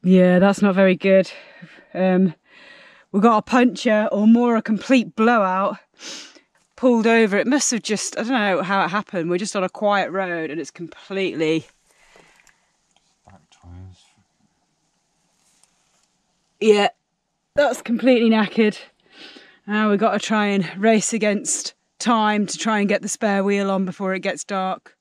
Yeah, that's not very good. We got a puncture, or more a complete blowout. Pulled over. It must have just, I don't know how it happened. We're just on a quiet road and it's completely... Back tyres. Yeah, that's completely knackered. Now we've got to try and race against time to try and get the spare wheel on before it gets dark.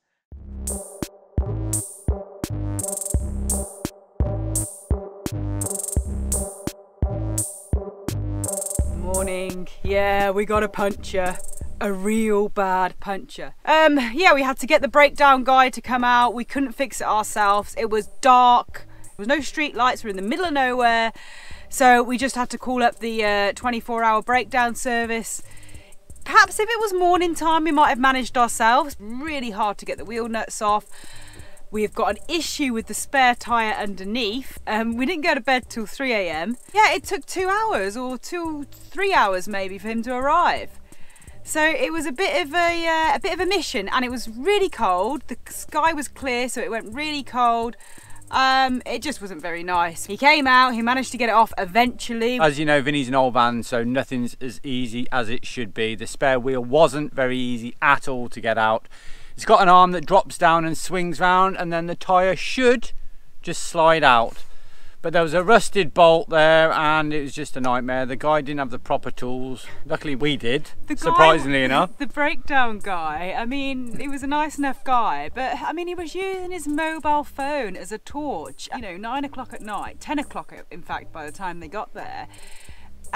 Morning. Yeah, we got a puncture. A real bad puncture. Yeah, we had to get the breakdown guy to come out. We couldn't fix it ourselves. It was dark. There was no street lights. We're in the middle of nowhere. So we just had to call up the 24-hour breakdown service. Perhaps if it was morning time, we might have managed ourselves. Really hard to get the wheel nuts off. We've got an issue with the spare tyre underneath. We didn't go to bed till 3 AM. Yeah, it took 2 hours or 3 hours maybe for him to arrive. So it was a bit of a mission, and it was really cold. The sky was clear, so it went really cold. It just wasn't very nice. He came out, he managed to get it off eventually. As you know, Vinny's an old van, so nothing's as easy as it should be. The spare wheel wasn't very easy at all to get out. It's got an arm that drops down and swings round, and then the tyre should just slide out. But there was a rusted bolt there and it was just a nightmare. The guy didn't have the proper tools. Luckily we did, surprisingly enough. The breakdown guy, I mean, he was a nice enough guy, but I mean, he was using his mobile phone as a torch, you know, 9 o'clock at night, 10 o'clock in fact by the time they got there.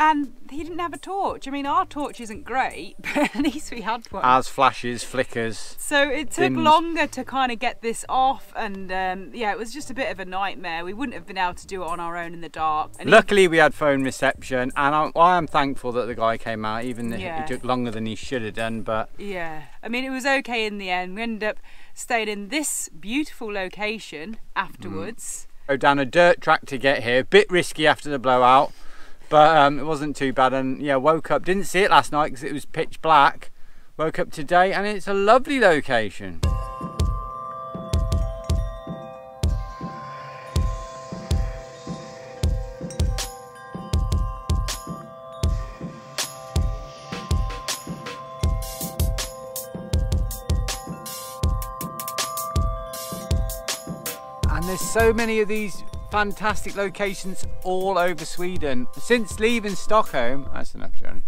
And he didn't have a torch. I mean, our torch isn't great, but at least we had one. As flashes, flickers. So it took longer to kind of get this off, and yeah, it was just a bit of a nightmare. We wouldn't have been able to do it on our own in the dark. And luckily we had phone reception, and I am thankful that the guy came out, even if it took longer than he should have done, but... Yeah, I mean, it was okay in the end. We ended up staying in this beautiful location afterwards. Go down a dirt track to get here, bit risky after the blowout. But it wasn't too bad, and yeah, woke up, didn't see it last night because it was pitch black. Woke up today and it's a lovely location. And there's so many of these fantastic locations all over Sweden. Since leaving Stockholm, that's enough, Johnny.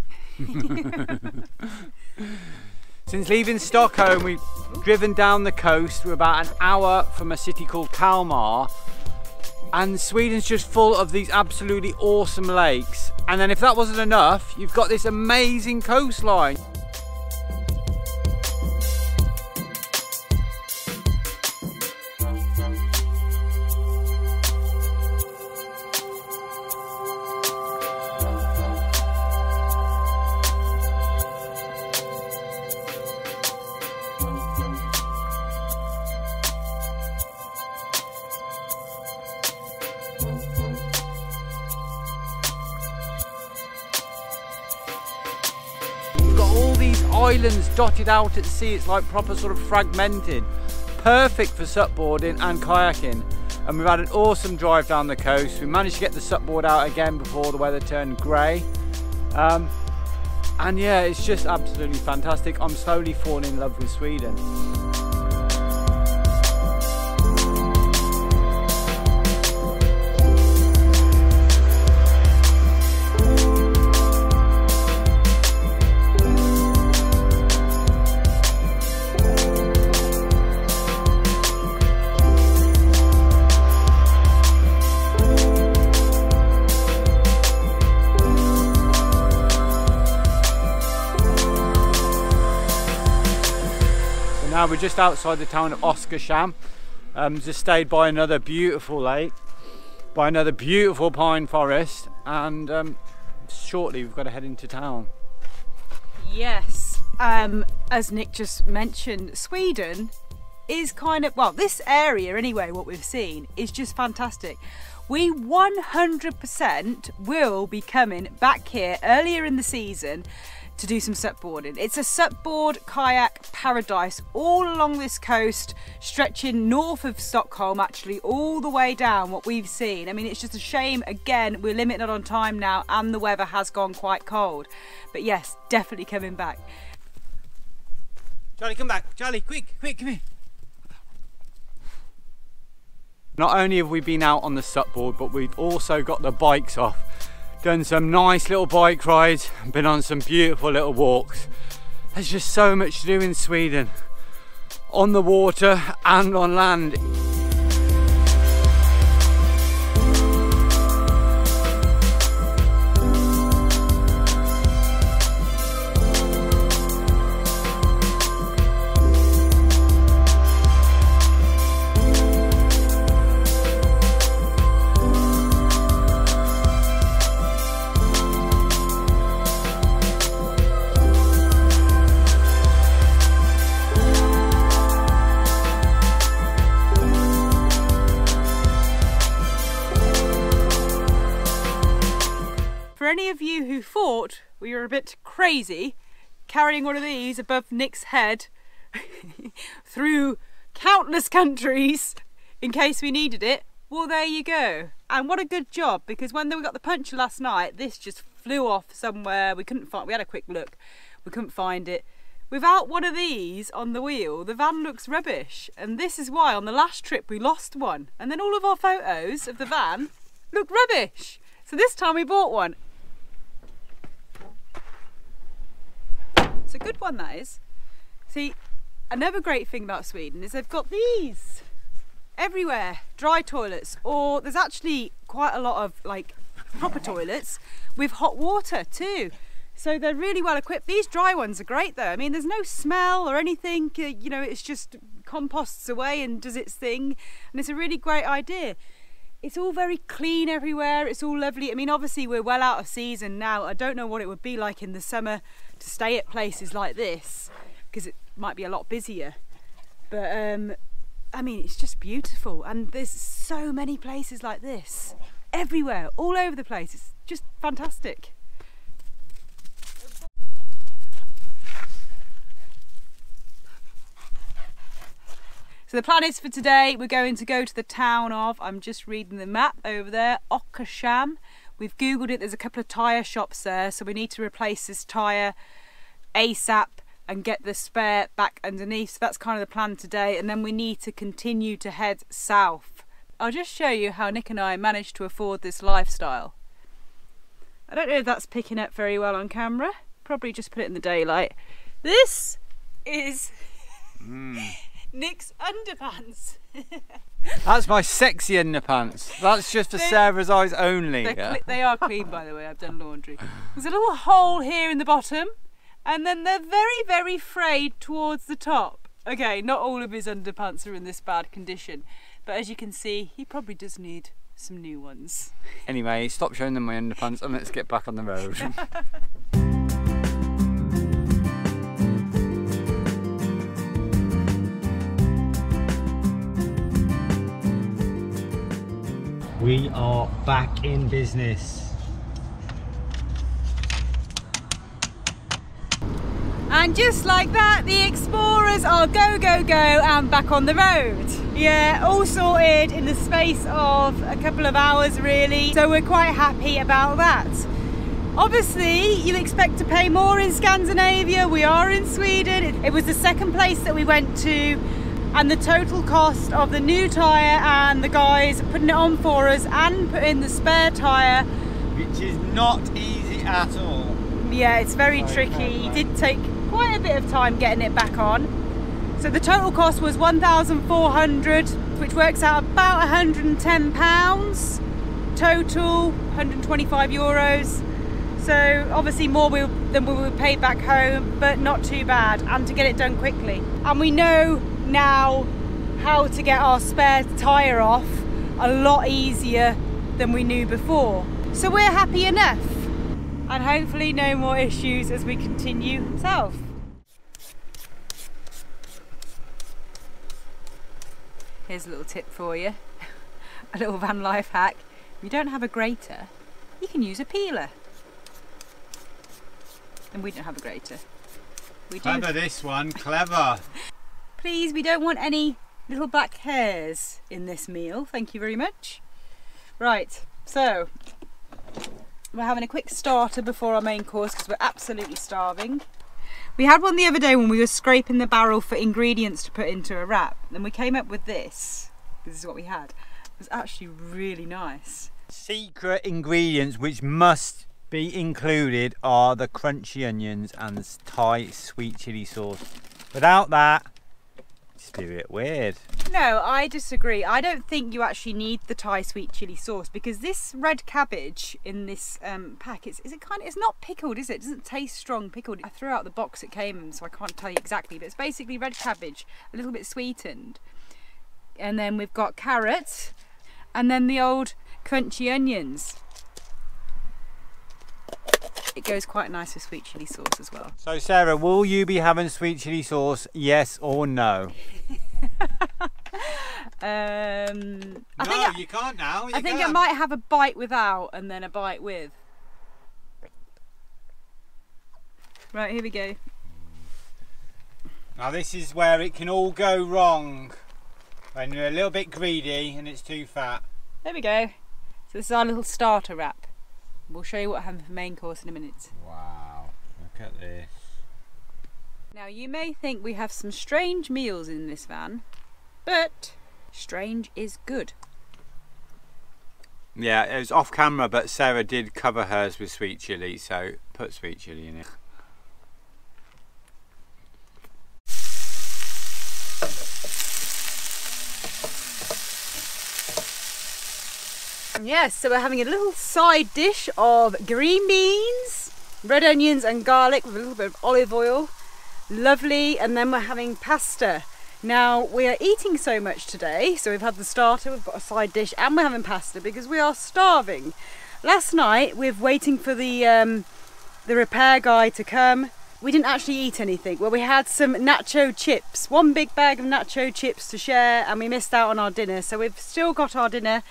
Since leaving Stockholm, we've driven down the coast. We're about an hour from a city called Kalmar, and Sweden's just full of these absolutely awesome lakes. And then if that wasn't enough, you've got this amazing coastline. Islands dotted out at sea. It's like proper sort of fragmented, perfect for supboarding and kayaking. And we've had an awesome drive down the coast. We managed to get the supboard out again before the weather turned grey, and yeah, it's just absolutely fantastic. I'm slowly falling in love with Sweden. Now we're just outside the town of Oskarshamn. Just stayed by another beautiful lake, by another beautiful pine forest, and shortly we've got to head into town. Yes, as Nick just mentioned, Sweden is kind of, well, this area anyway, what we've seen is just fantastic. We 100% will be coming back here earlier in the season to do some supboarding. It's a supboard kayak paradise all along this coast, stretching north of Stockholm, actually all the way down what we've seen. I mean, it's just a shame, again, we're limited on time now and the weather has gone quite cold. But yes, definitely coming back. Charlie, come back. Charlie, quick, quick, come here. Not only have we been out on the supboard, but we've also got the bikes off. Done some nice little bike rides, been on some beautiful little walks. There's just so much to do in Sweden, on the water and on land. For any of you who thought we were a bit crazy carrying one of these above Nick's head through countless countries in case we needed it, well, there you go. And what a good job, because when we got the puncture last night, this just flew off somewhere. We couldn't find, we had a quick look, we couldn't find it. Without one of these on the wheel, the van looks rubbish. And this is why on the last trip we lost one. And then all of our photos of the van look rubbish. So this time we bought one. It's a good one, that is. See, another great thing about Sweden is they've got these everywhere, dry toilets, or there's actually quite a lot of like proper toilets with hot water too. So they're really well equipped. These dry ones are great though. I mean, there's no smell or anything, you know, it's just composts away and does its thing. And it's a really great idea. It's all very clean everywhere. It's all lovely. I mean, obviously we're well out of season now. I don't know what it would be like in the summer to stay at places like this, because it might be a lot busier. But I mean, it's just beautiful. And there's so many places like this everywhere, all over the place. It's just fantastic. So the plan is for today, we're going to go to the town of, I'm just reading the map over there, Oskarshamn. We've Googled it, there's a couple of tyre shops there, so we need to replace this tyre ASAP and get the spare back underneath. So that's kind of the plan today, and then we need to continue to head south. I'll just show you how Nick and I managed to afford this lifestyle. I don't know if that's picking up very well on camera, probably just put it in the daylight. This is Nick's underpants. That's my sexy underpants. That's just for Sarah's eyes only. They are clean, by the way. I've done laundry. There's a little hole here in the bottom, and then they're very, very frayed towards the top. Okay, not all of his underpants are in this bad condition, but as you can see, he probably does need some new ones. Anyway, stop showing them my underpants and let's get back on the road. We are back in business. And just like that, the Explorers are go, go, go and back on the road. Yeah, all sorted in the space of a couple of hours really. So we're quite happy about that. Obviously, you expect to pay more in Scandinavia. We are in Sweden. It was the second place that we went to. And the total cost of the new tyre and the guys putting it on for us and putting the spare tyre, which is not easy at all. Yeah, it's very tricky. It did take quite a bit of time getting it back on. So the total cost was 1,400, which works out about £110 total, 125 euros. So obviously more than we would pay back home, but not too bad, and to get it done quickly. And we know now how to get our spare tyre off a lot easier than we knew before. So we're happy enough, and hopefully no more issues as we continue south. Here's a little tip for you, a little van life hack. If you don't have a grater, you can use a peeler. And we don't have a grater. We do. Clever this one, clever. Please, we don't want any little black hairs in this meal. Thank you very much. Right, so we're having a quick starter before our main course because we're absolutely starving. We had one the other day when we were scraping the barrel for ingredients to put into a wrap, and we came up with this. This is what we had. It was actually really nice. Secret ingredients which must be included are the crunchy onions and the Thai sweet chilli sauce. Without that, it's a bit weird. No, I disagree. I don't think you actually need the Thai sweet chilli sauce because this red cabbage in this pack, it's not pickled, is it? It doesn't taste strong pickled. I threw out the box it came in, so I can't tell you exactly, but it's basically red cabbage, a little bit sweetened. And then we've got carrots, and then the old crunchy onions. It goes quite nice with sweet chilli sauce as well. So Sarah, will you be having sweet chilli sauce, yes or no? You can't now. I think I might have a bite without and then a bite with. Right, here we go. Now this is where it can all go wrong. When you're a little bit greedy and it's too fat. There we go. So this is our little starter wrap. We'll show you what happens for main course in a minute. Wow, look at this. Now you may think we have some strange meals in this van, but strange is good. Yeah, it was off camera, but Sarah did cover hers with sweet chilli, so put sweet chilli in it. Yes, so we're having a little side dish of green beans, red onions and garlic with a little bit of olive oil. Lovely. And then we're having pasta. Now we are eating so much today, so we've had the starter, we've got a side dish, and we're having pasta because we are starving. Last night we're waiting for the repair guy to come. We didn't actually eat anything. Well, we had some nacho chips, one big bag of nacho chips to share, and we missed out on our dinner. So we've still got our dinner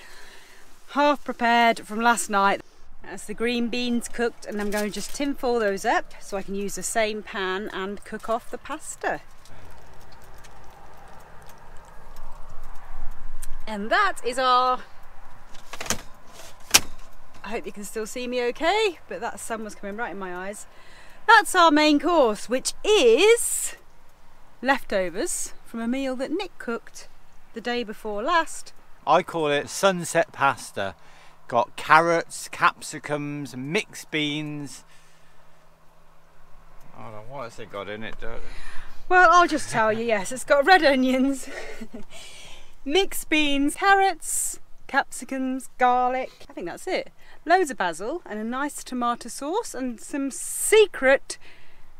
half prepared from last night. That's the green beans cooked, and I'm going to just tin foil those up so I can use the same pan and cook off the pasta. And that is our, I hope you can still see me okay, but that sun was coming right in my eyes. That's our main course, which is leftovers from a meal that Nick cooked the day before last. I call it sunset pasta. Got carrots, capsicums, mixed beans. I don't know what has it got in it. Well, I'll just tell you, yes, it's got red onions, mixed beans, carrots, capsicums, garlic. I think that's it. Loads of basil and a nice tomato sauce and some secret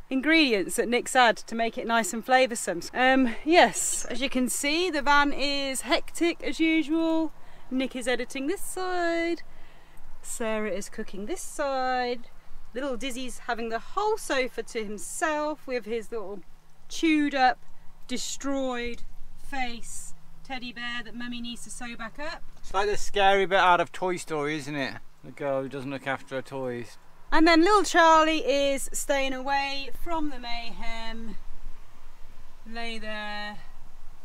ingredients that Nick's had to make it nice and flavoursome. Yes, as you can see, the van is hectic as usual. Nick is editing this side, Sarah is cooking this side, little Dizzy's having the whole sofa to himself with his little chewed up, destroyed face teddy bear that Mummy needs to sew back up. It's like the scary bit out of Toy Story, isn't it? The girl who doesn't look after her toys. And then little Charlie is staying away from the mayhem. Lay there,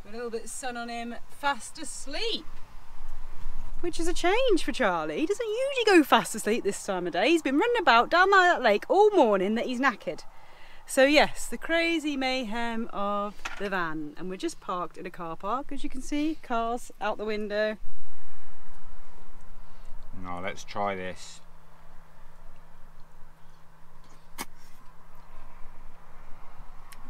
with a little bit of sun on him, fast asleep. Which is a change for Charlie. He doesn't usually go fast asleep this time of day. He's been running about down by that lake all morning that he's knackered. So yes, the crazy mayhem of the van. And we're just parked in a car park, as you can see, cars out the window. Now let's try this.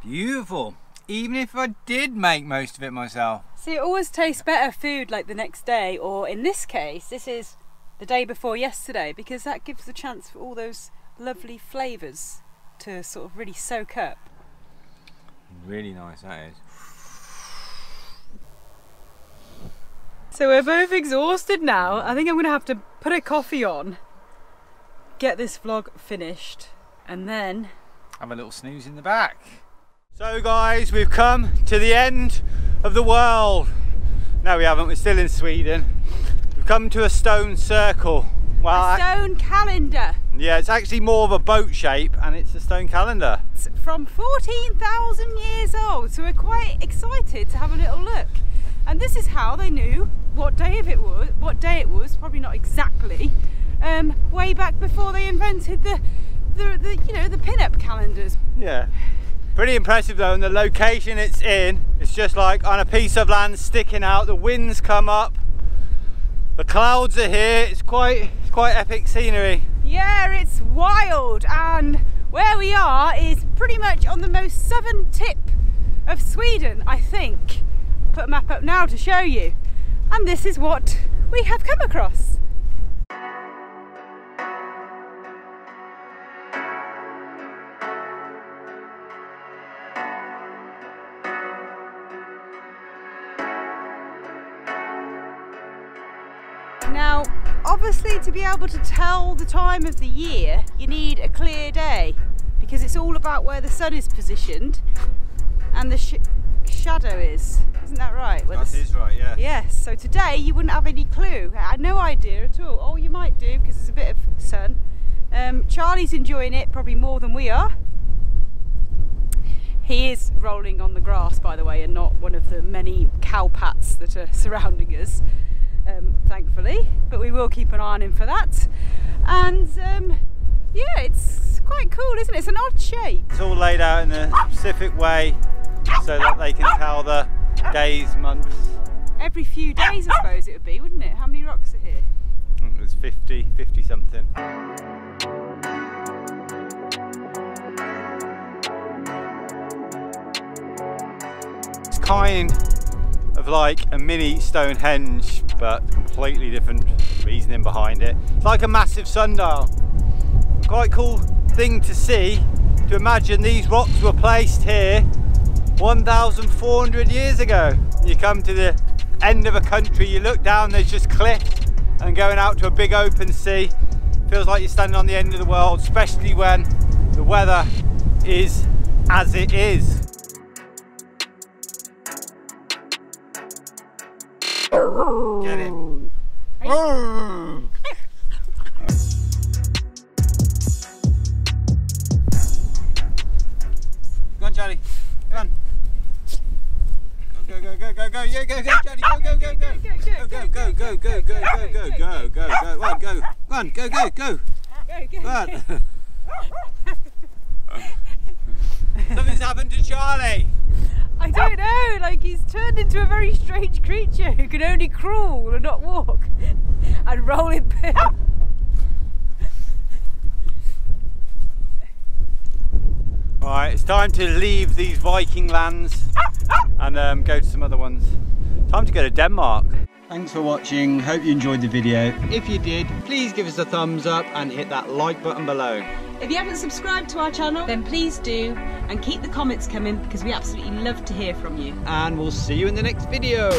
Beautiful. Even if I did make most of it myself. See, it always tastes better food like the next day, or in this case, this is the day before yesterday, because that gives the chance for all those lovely flavours to sort of really soak up. Really nice, that is. So we're both exhausted now. I think I'm going to have to put a coffee on, get this vlog finished, and then have a little snooze in the back. So guys, we've come to the end of the world. No, we haven't, we're still in Sweden. We've come to a stone circle. Well, a stone calendar. Yeah, it's actually more of a boat shape, and it's a stone calendar. It's from 14,000 years old, so we're quite excited to have a little look. And this is how they knew what day it was, probably not exactly, way back before they invented the you know, the pin-up calendars. Yeah. Pretty impressive though, and the location it's in, it's just like on a piece of land sticking out, the winds come up, the clouds are here, it's quite epic scenery. Yeah, it's wild, and where we are is pretty much on the most southern tip of Sweden, I think. Put a map up now to show you, and this is what we have come across. Now, obviously, to be able to tell the time of the year, you need a clear day, because it's all about where the sun is positioned and the shadow is. Isn't that right? That is right, yeah. Yes, so today you wouldn't have any clue. I had no idea at all. Oh, you might do, because there's a bit of sun. Charlie's enjoying it probably more than we are. He is rolling on the grass, by the way, and not one of the many cowpats that are surrounding us. Thankfully, but we will keep an eye on him for that. And yeah, it's quite cool, isn't it? It's an odd shape. It's all laid out in a specific way so that they can tell the days, months. Every few days, I suppose it would be, wouldn't it? How many rocks are here? I think there's 50 something. It's kind of like a mini Stonehenge, but completely different reasoning behind it. It's like a massive sundial. Quite cool thing to see, to imagine these rocks were placed here 1,400 years ago. You come to the end of a country, you look down, there's just cliff, and going out to a big open sea, feels like you're standing on the end of the world, especially when the weather is as it is. Get it. Go on, Charlie. Come on. Go, go, go, go, go. Yeah, go, go, Charlie. Go, go, go, go. Go, go, go, go, go, go, go, go, go, go, go. One, go. One, go, go, go. Go on. Something's happened to Charlie. I don't know, like he's turned into a very strange creature who can only crawl and not walk and roll in poo. Alright, it's time to leave these Viking lands and go to some other ones. Time to go to Denmark. Thanks for watching, hope you enjoyed the video. If you did, please give us a thumbs up and hit that like button below. If you haven't subscribed to our channel, then please do, and keep the comments coming because we absolutely love to hear from you. And we'll see you in the next video.